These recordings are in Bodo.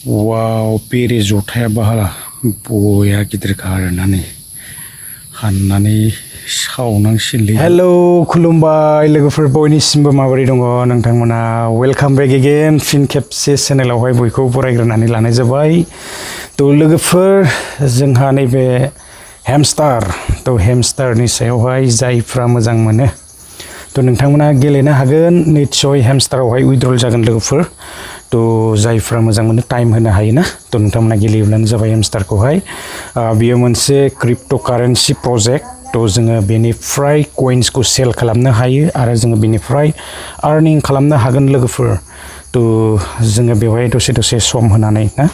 Wow, peri jotaya bahala boya गिदिरखा आरोना नै हाननानै सावनांसिगोनलै। हेलौ खुलुमबाय लोगोफोर बयनिसिमबो माबोरै दङ नोंथांमोना वेलकाम बेक अगेन फिन खेबसे चेनेलावहाय बयखौ बरायग्रोनानै लानाय जाबाय। तो लोगोफोर जोंहा नैबे हेमस्टारनि सायावहाय जायफ्रा मोजां मोनो तो नोंथांमोना गेलेनो हागोन निश्चय हेमस्टारावहाय उइड्रल जागोन लोगोफोर। तो जायफ्रा मोजां मोनो टाइम होनो हायोना तो नोंथांमोना गेलेयोब्लानो जाबाय हेमस्टारखौहाय। बियो मोनसे क्रिप्ट'कारेन्सि प्रजेक्ट। तो जोङो बेनिफ्राय कइन्सखौ सेल खालामनो हायो आरो जोङो बेनिफ्राय आर्निं खालामनो हागोन लोगोफोर। तो जोङो बेवहाय दसे सम होनानै ना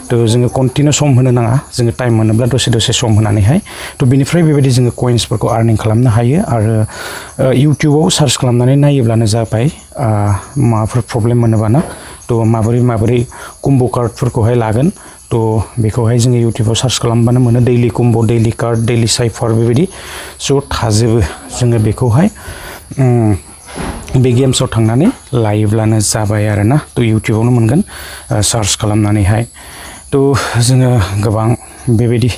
तो जोङो कन्टिनिउ सम होनो नाङा, जोङो टाइम मोनोब्ला दसे सम होनानैहाय तो बेनिफ्राय बेबायदि जोङो कइन्सफोरखौ आर्निं खालामनो हायो। आरो इउटिउबाव सार्च खालामनानै नायोब्लानो जाबाय माबाफोर प्रब्लेम मोनोबा ना तो माबोरै कम्बो कार्डफोरखौहाय लागोन तो बेखौहाय जोङो इउटिउबाव सार्च खालामबानो मोनो। दैलि कम्बो, दैलि कार्ड, दैलि साइफार बेबायदि स' थाजोबो। जोङो बेखौहाय बे गेम्सआव थांनानै लायोब्लानो जाबाय आरोना तो इउटिउबावनो मोनगोन सार्च खालामनानैहाय। तो जोङो गोबां बेबायदि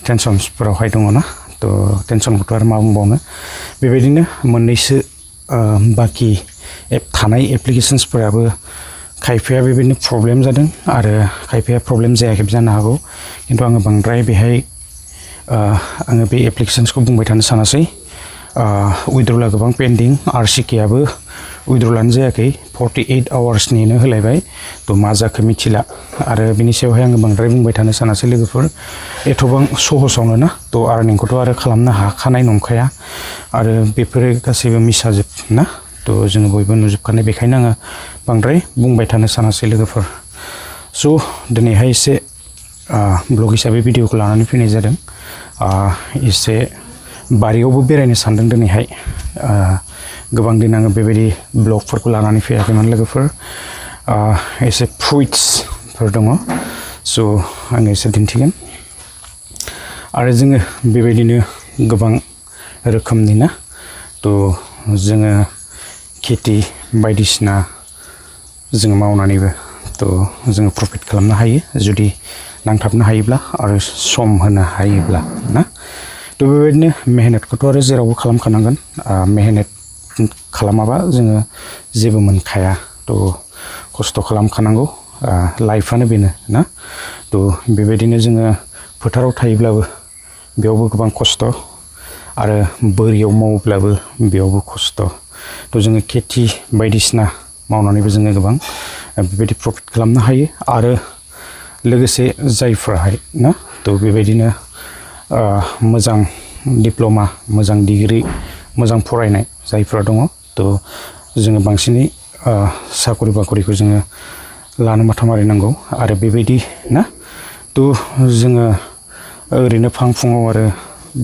टेनसन्सफोरावहाय दङ ना तो टेनसनखौथ' आरो मा बुंबावनो, बेबायदिनो मोननैसो बाखि थानाय एप्लिकेशन्सफोराबो खायफाया बेबायदिनो प्रब्लेम जादों आरो खायफाया प्रब्लेम जायाखैबो जानो हागौ। खिन्थु आङो बांद्राय बेहाय आङो बे एप्लिकेशन्सखौ बुंबाय थानो सानासै। उइड्रला गोबां पेन्डिं, आरसिकेआबो उइड्रलानो जायाखै, 48 आवार्स नेनो होलायबाय तो मा जाखो मिथिला। आरो बिनि सायावहाय आङो बांद्राय बुंबाय थानो सानासै लोगोफोर। एथ'बां सहसावनो ना तो आर्निंखौथ' आरो खालामनो हाखानाय नंखाया आरो बेफोरो गासैबो मिसाजोब ना तो जोङो बयबो नुजोबखानाय, बेखायनो आङो बांद्राय बुंबाय थानो सानासै लोगोफोर। स' दिनैहाय एसे ब्लग हिसाबै भिडिअखौ लानानै फैनाय जादों। एसे बारियावबो बेरायनो सानदों दिनैहाय। गोबां दिन आङो बेबायदि ब्लगफोरखौ लानानै फैयाखैमोन लोगोफोर। एसे फ्रुइट्सफोर दङ स' आङो एसे दिन्थिगोन। आरो जोङो बेबायदिनो गोबां रोखोमनि ना तो जोङो खेथि बायदिसिना जोङो मावनानैबो तो जोङो प्रफिट खालामनो हायो जुदि नांथाबनो हायोब्ला आरो सम होनो हायोब्ला ना। तो बेबायदिनो मेहनतखौथ' आरो जेरावबो खालामखानांगोन। मेहनत खालामाबा जोङो जेबो मोनखाया। तो खस्थ' खालामखानांगौ, लाइफआनो बेनो ना। तो बेबायदिनो जोङो फोथाराव थायोब्लाबो बेयावबो गोबां खस्थ' आरो बोरियाव मावोब्लाबो बेयावबो खस्थ'। तो जोङो खेथि बायदिसिना मावनानैबो जोङो गोबां बेबायदि प्रफिट खालामनो हायो। आरो लोगोसे जायफ्राहाय ना तो बेबायदिनो मोजां डिप्ल'मा, मोजां डिग्रि, मोजां फरायनाय जायफ्रा दङ तो जोङो बांसिनै साखरि बाखरिखौ जोङो लानो माथा मारिनांगौ। आरो बेबायदि ना तो जोङो ओरैनो फां फुङाव आरो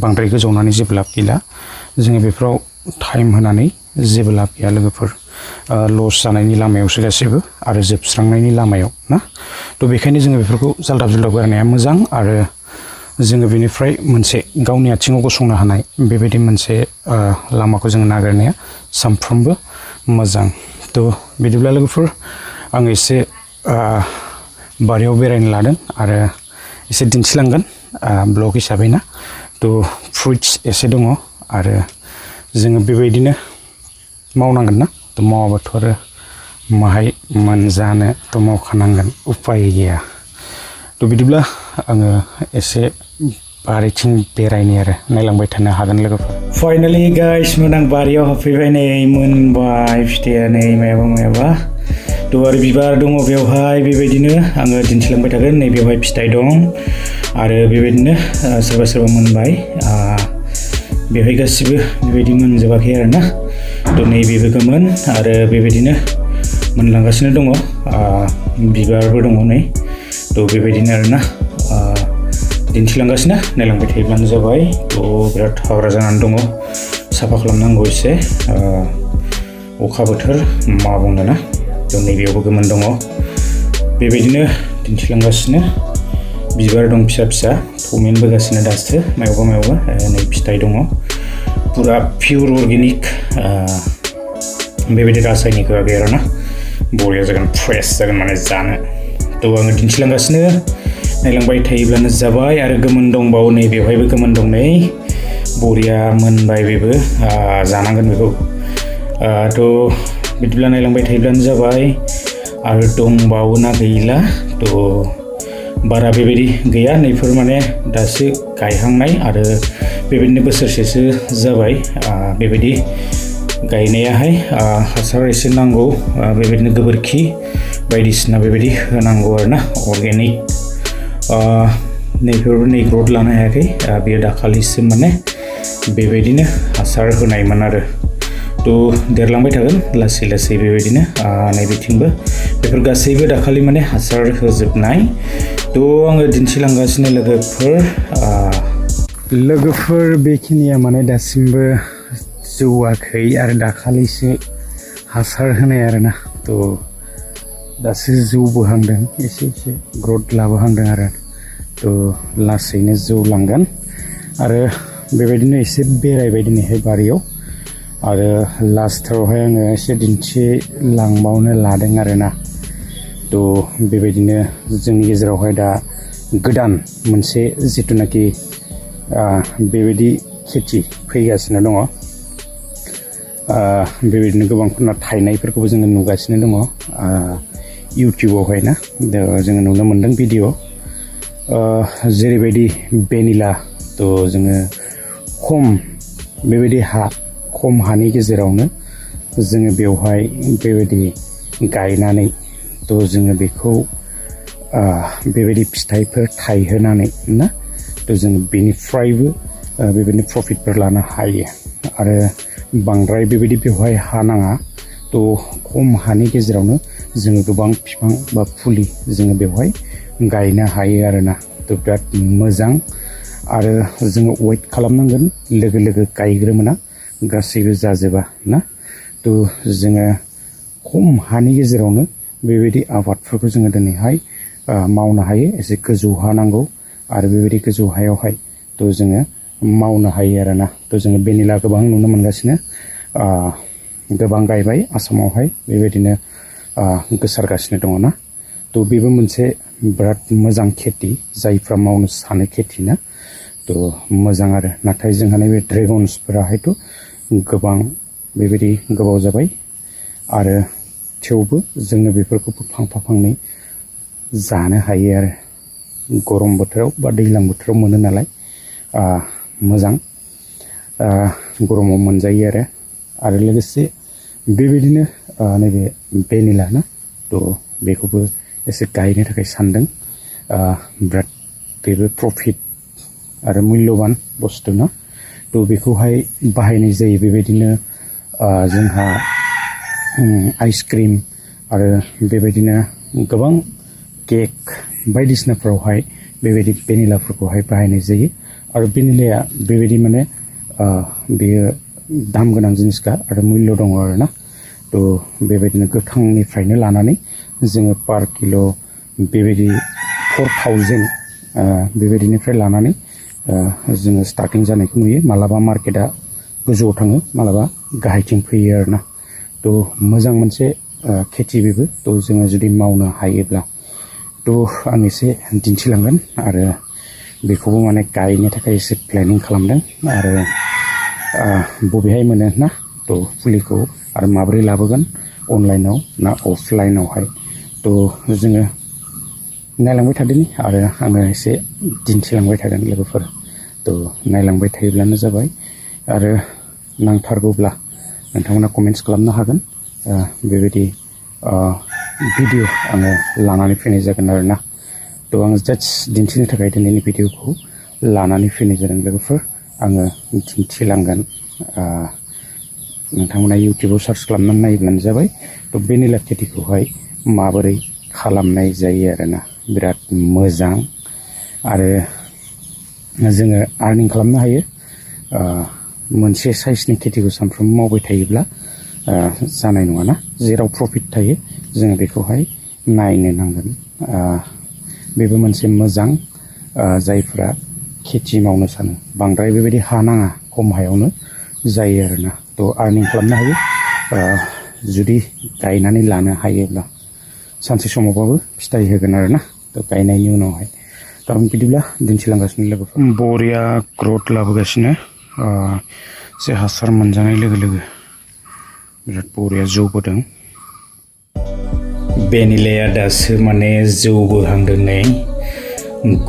बांद्राय गोजावनानै जेबो लाब गैला। जोङो बेफोराव टाइम होनानै जेबो लाब गैया लोगोफोर। लस जानायनि लामायावसो गासैबो आरो जोबस्रांनायनि लामायाव ना। तो बेखायनो जोङो बेफोरखौ जाल्दाब जुल्दाब गारनाया मोजां आरो जोङो बेनिफ्राय मोनसे गावनि आथिङाव गसंनो हानाय बेबायदि मोनसे लामाखौ जोङो नागिरनाया सानफ्रोमबो मोजां। तो बिदिब्ला लोगोफोर आं एसे बारियाव बेरायनो लादों आरो एसे दिन्थिलांगोन ब्लग हिसाबै ना। तो फ्रुइट्स एसे दङ आरो जोङो बेबायदिनो मावनांगोन ना तो मावाबाथ' आरो माहाय मोनजानो तो मावखानांगोन, उपाय गैया। तो बिदिब्ला आङो एसे बारिथिं बेरायनो आरो नायलांबाय थानो हागोन लोगोफोर। फाइनालि गाइस मोनां बारियाव हाबफैबाय, नै मोनबाय फिथाइया, नै मायाबा तो आरो बिबार दङ बेवहाय। बेबायदिनो आङो दिन्थिलांबाय थागोन। नै बेवहाय फिथाइ दं आरो बेबायदिनो सोरबा मोनबाय। बेवहाय गासिबो बेबायदि मोनजोबाखै आरो ना तो नैबेबो गोमोन आरो बेबायदिनो मोनलांगासिनो दङ। बिबारबो दङ नै तो बेबायदिनो आरो ना दिन्थिलांगासिनो, नायलांबाय थायोब्लानो जाबाय। तो बिराद हाग्रा जानानै दङ, साफा खालामनांगौ एसे। अखा बोथोर मा बुंनो ना। तो नैबेयावबो गोमोन दङ, बेबायदिनो दिन्थिलांगासिनो। बिबार दं फिसा फिसा, थमेनबोगासिनो दासो मायावबा नै फिथाइ दङ। पुरा पियर अर्गेनिक, बेबायदि रासायनिक होआखै आरो ना। बरिया जागोन, फ्रेश जागोन माने जानो। थ' आङो दिन्थिलांगासिनो नायलांबाय थायोब्लानो जाबाय आरो गोमोन दंबावो नै बेवहायबो गोमोन दं नै बरिया मोनबाय बेबो जानांगोन बेखौ थ' बिदिब्ला नायलांबाय थायोब्लानो जाबाय आरो दंबावो ना गैला थ' बारा बेबायदि गैया नैफोर माने दासो गायहांनाय आरो बेबायदिनो बोसोरसेसो जाबाय बेबायदि गायनायाहाय हासार एसे नांगौ बेबायदिनो गोबोरखि बायदिसिना बेबायदि होनांगौ आरोना अर्गेनिक नैफोरबो नै ग्रथ लानो हायाखै बेयो दाखालिसो माने बेबायदिनो हासार होनायमोन आरो थ' देरलांबाय थागोन लासै लासै बेबायदिनो नैबेथिंबो बेफोर गासैबो दाखालि माने हासार होजोबनाय थ' आङो दिन्थिलांगासिनो लोगोफोर बेखिनिया माने दासिमबो जौवाखै आरो दाखालिसो हासार होनाय आरोना थ' दासो जौबोहांदों एसे एसे ग्रथ लाबोहांदों आरो थ' लासैनो जौलांगोन आरो बेबायदिनो एसे बेरायबाय दिनैहाय बारियाव आरो लास्टावहाय आङो एसे दिन्थिलांबावनो लादों आरोना थ' बेबायदिनो जोंनि गेजेरावहाय दा गोदान मोनसे जिथुनाखि बेबायदि खेथि फैगासिनो दङ बेबायदिनो गोबांफोरना थायनायफोरखौबो जोङो नुगासिनो दङ इउटिउबावहाय ना जोङो नुनो मोन्दों भिडिअ जेरैबायदि भेनिला थ' जोङो खम बेबायदि खम हानि गेजेरावनो जोङो बेवहाय बेबायदि गायनानै थ' जोङो बेखौ बेबायदि फिथाइफोर थायहोनानै ना थ' जोङो बेनिफ्रायबो बेबायदिनो प्रफिटफोर लानो हायो आरो बांद्राय बेबायदि बेवहाय हा नाङा थ' खम हानि गेजेरावनो जोङो गोबां बिफां बा फुलि जोङो बेवहाय गायनो हायो आरोना थ' बिराद मोजां आरो जोङो वेट खालामनांगोन लोगो लोगो गायग्रोमोना गासैबो जाजोबा ना थ' जोङो खम हानि गेजेरावनो बेबायदि आबादफोरखौ जोङो दिनैहाय मावनो हायो एसे गोजौ हा नांगौ आरो बेबायदि गोजौ हायावहाय थ' जोङो मावनो हायो आरोना थ' जोङो भेनिला गोबां नुनो मोनगासिनो गोबां गायबाय आसामावहाय बेबायदिनो गोसारगासिनो दङ ना थ' बेबो मोनसे बिराद मोजां खेथि जायफ्रा मावनो सानो खेथि ना थ' मोजां आरो नाथाय जोंहा नैबे ड्रेगन्सफोराहायथ' गोबां बेबायदि गोबाव जाबाय आरो थेवबो जोङो बेफोरखौबो फांफा फांनै जानो हायो आरो गरम बोथोराव बा दैज्लां बोथोराव मोनो नालाय मोजां गरमाव मोनजायो आरो लोगोसे बेबायदिनो नैबे भेनिला ना थ' बेखौबो एसे गायनो थाखाय सानदों बिराद बेबो प्रफिट आरो मुल्यबान बुस्थु ना थ' बेखौहाय बाहायनाय जायो बेबायदिनो जोंहा आइसक्रिम आरो बेबायदिनो गोबां केक बायदिसिनाफ्रावहाय बेबायदि भेनिलाफोरखौहाय बाहायनाय जायो आरो भेनिलाया बेबायदि माने बेयो दाम गोनां जिनिसखा आरो मुल्य दङ आरोना थ' बेबायदिनो गोथांनिफ्रायनो लानानै जोङो पार किल' बेबायदि 4000 बेबायदिनिफ्राय लानानै जोङो स्टार्टिं जानायखौ नुयो मालाबा मार्केटआ गोजौआव थाङो मालाबा गाहायथिं फैयो आरोना थ' मोजां मोनसे खेथि बेबो थ' जोङो जुदि मावनो हायोब्ला थ' आं एसे दिन्थिलांगोन आरो बेखौबो माने गायनो थाखाय एसे प्लेनिं खालामदों आरो बबेहाय मोनो ना थ' फुलिखौ आरो माबोरै लाबोगोन अनलाइनाव ना अफलाइनावहाय थ' जोङो नायलांबाय थादोनि आरो आङो एसे दिन्थिलांबाय थागोन लोगोफोर थ' नायलांबाय थायोब्लानो जाबाय आरो नांथारगौब्ला नोंथांमोना कमेन्ट्स खालामनो हागोन बेबायदि भिडिअ आङो लानानै फैनाय जागोन आरोना थ' आङो जास्ट दिन्थिनो थाखाय दिनैनि भिडिअखौ लानानै फैनाय जादों लोगोफोर आङो दिन्थिलांगोन नोंथांमोना इउटिउबाव सार्च खालामनानै नायब्लानो जाबाय थ' भेनिला खेथिखौहाय माबोरै खालामनाय जायो आरोना बिराद मोजां आरो जोङो आर्निं खालामनो हायो मोनसे साइजनि खेथिखौ सानफ्रोमबो मावबाय थायोब्ला जानाय नङाना जेराव प्रफिट थायो जोङो बेखौहाय नायनो नांगोन बेबो मोनसे मोजां जायफ्रा खेथि मावनो सानो बांद्राय बेबायदि हा नाङा खम हायावनो जायो आरोना थ' आर्निं खालामनो हायो जुदि गायनानै लानो हायोब्ला सानसे समावबाबो फिथाइ होगोन आरोना थ' गायनायनि उनावहाय थ' आं बिदिब्ला दिन्थिलांगासिनो लोगोफोर बरिया ग्रथ लाबोगासिनो जे हासार मोनजानाय लोगो लोगो बिराद बरिया जौबोदों भेनिलाया दासो माने जौबोहांदों नै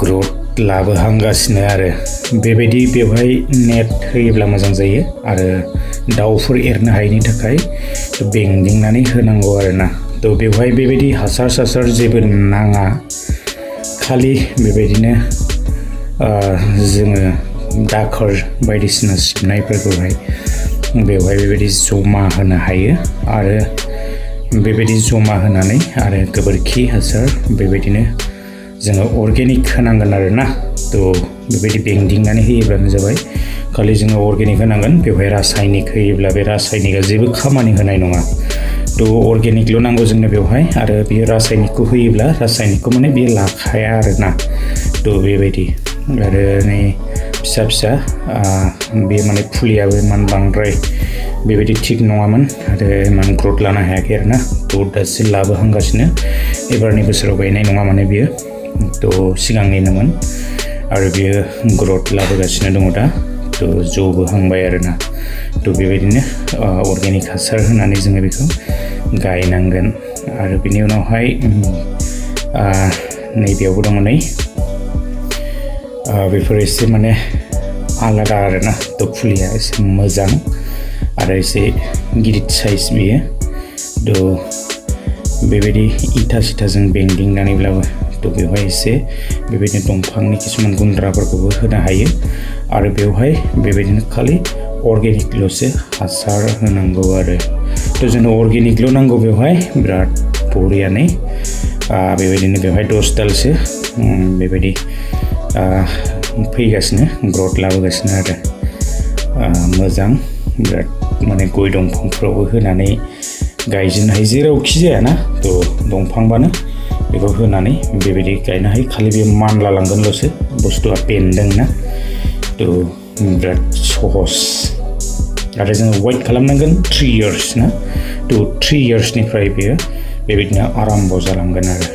ग्रथ लाबोहांगासिनो आरो बेबायदि बेवहाय नेट होयोब्ला मोजां जायो आरो दाउफोर एरनो हायैनि थाखाय बेंदिंनानै होनांगौ आरोना थ' बेवहाय बेबायदि हासार जेबो नाङा खालि बेबायदिनो जोङो दाखोर बायदिसिना सिबनायफोरखौहाय बेवहाय बेबायदि जमा होनो हायो आरो बेबायदि जमा होनानै आरो गोबोरखि हासार बेबायदिनो जोङो अर्गेनिक होनांगोन आरोना थ' बेबायदि बेंदिंनानै होयोब्लानो जाबाय खालि जोङो अर्गेनिक होनांगोन बेवहाय रासायनिक होयोब्ला बे रासायनिकआ जेबो खामानि होनाय नङा थ' अर्गेनिकल' नांगौ जोंनो बेवहाय आरो बेयो रासायनिकखौ होयोब्ला रासायनिकखौ माने बेयो लाखाया आरोना थ' बेबायदि आरो नै फिसा बे माने फुलियाबो इमान बांद्राय बेबायदि थिग नङामोन आरो इमान ग्रथ लानो हायाखै आरोना थ' दासो लाबोहांगासिनो एबारनि बोसोराव गायनाय नङा माने बियो थ' सिगांनिनोमोन आरो बियो ग्रथ लाबोगासिनो दङ दा थ' जौबोहांबाय आरोना थ' बेबायदिनो अर्गेनिक हासार होनानै जोङो बेखौ गायनांगोन आरो बिनि उनावहाय नैबेयावबो दङ नै बेफोर एसे माने आलादा आरोना थ' फुलिया एसे मोजां आरो एसे गिदिर साइज बियो थ' बेबायदि इथा सिथाजों बेंदिंनानैब्लाबो थ' बेवहाय एसे बेबायदिनो दंफांनि किसुमान गुन्द्राफोरखौबो होनो हायो आरो बेवहाय बेबायदिनो खालि अर्गेनिकल'सो हासार होनांगौ आरो थ' जोंनो अर्गेनिकल' नांगौ बेवहाय बिराद बरियानो बेबायदिनो बेवहाय 10 दालसो बेबायदि फैगासिनो ग्रथ लाबोगासिनो आरो मोजां बिराद माने गय दंफांफ्रावबो होनानै गायजेननो हायो जेरावखि जायाना थ' दंफांबानो बेखौ होनानै बेबायदि गायनो हायो खालि बे मानला लांगोनल'सो बुस्थुआ बेन्दोंना थ' बिराद सहस आरो जोङो वेट खालामनांगोन 3 years ना थ' 3 yearsनिफ्राय बेयो बेबायदिनो आराम्भ जालांगोन आरो